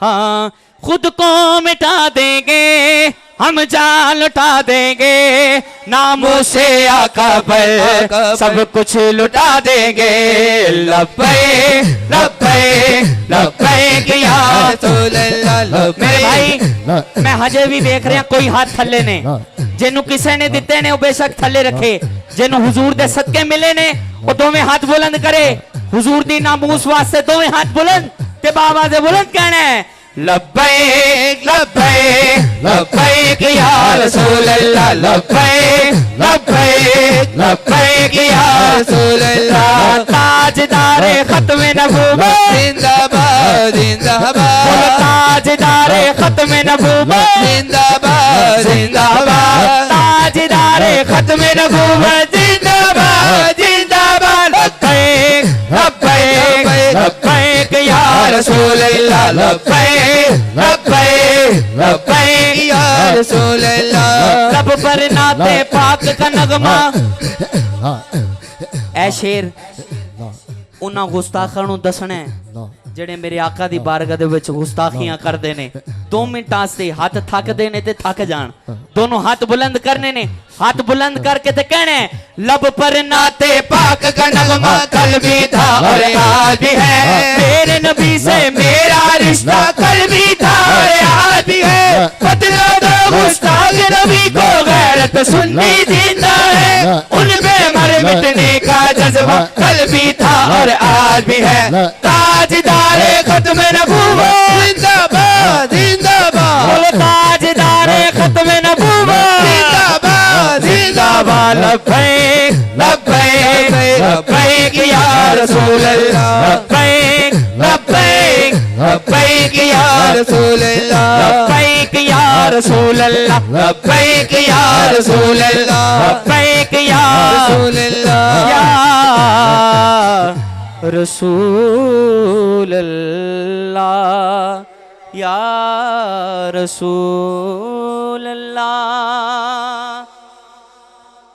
हाँ खुद को मिटा देंगे हम जान लुटा देंगे नामों से आका पर सब कुछ लुटा देंगे लब्बैक लब्बैक लब्बैक या रसूल अल्लाह। मेरे भाई मैं हजे भी देख रहा कोई हाथ थल्ले ने जिन्हों किसी ने दिते ने वो बेशक थल्ले रखे जिन्हों हुजूर दे सदके मिले ने वो दोवें हाथ बुलंद करे हुजूर दी नामूस वास्ते दोवें हाथ बुलंद ते बाबा से बुलंद कहना है लब्बैक लब्बैक लब्बैक या रसूल अल्लाह लब्बैक लब्बैक लब्बैक या रसूल अल्लाह। ताजदारे खत्म नबूवत जिंदाबाद जिंदाबाद ताजदारे खत्म नबूवत जिंदाबाद जिंदाबाद ताजदारे खत्म नबूवत जिंदाबाद जिंदाबाद लब्बैक लब्बैक लब्बैक या रसूल अल्लाह लब्बैक लब्बैक लब्बैक या रसूल अल्लाह। लब पर नाते पाक का नगमा ऐ शेर उन्हां गुस्ताखां नूं दसना जेड़े मेरे आका दी बारगाह दे विच गुस्ताखियां करदे ने 2 मिनट आस्ते हाथ थकदे ने ते थक जान दोनों हाथ बुलंद करने ने हाथ बुलंद करके ते कहने लब पर नाते पाक का नगमा कल भी था और आज भी है मेरे नबी से मेरा रिश्ता कल भी था और आज भी है बदला दो गुस्ताख नबी को गैरत सुन्नी जिंदा है उन पे मर मिटने का जज्बा कल भी था और आज भी है ताजदारे खत्म नबूवत जिंदाबाद जिंदाबाद ताजदारे खत्म नबूवत जिंदाबाद जिंदाबाद लब्बैक लब्बैक लब्बैक या रसूल अल्लाह लब्बैक लब्बैक लब्बैक या रसूल अल्लाह लब्बैक या रसूल अल्लाह लब्बैक या रसूल अल्लाह लब्बैक या रसूल अल्लाह या रसूल अल्लाह या रसूल अल्लाह।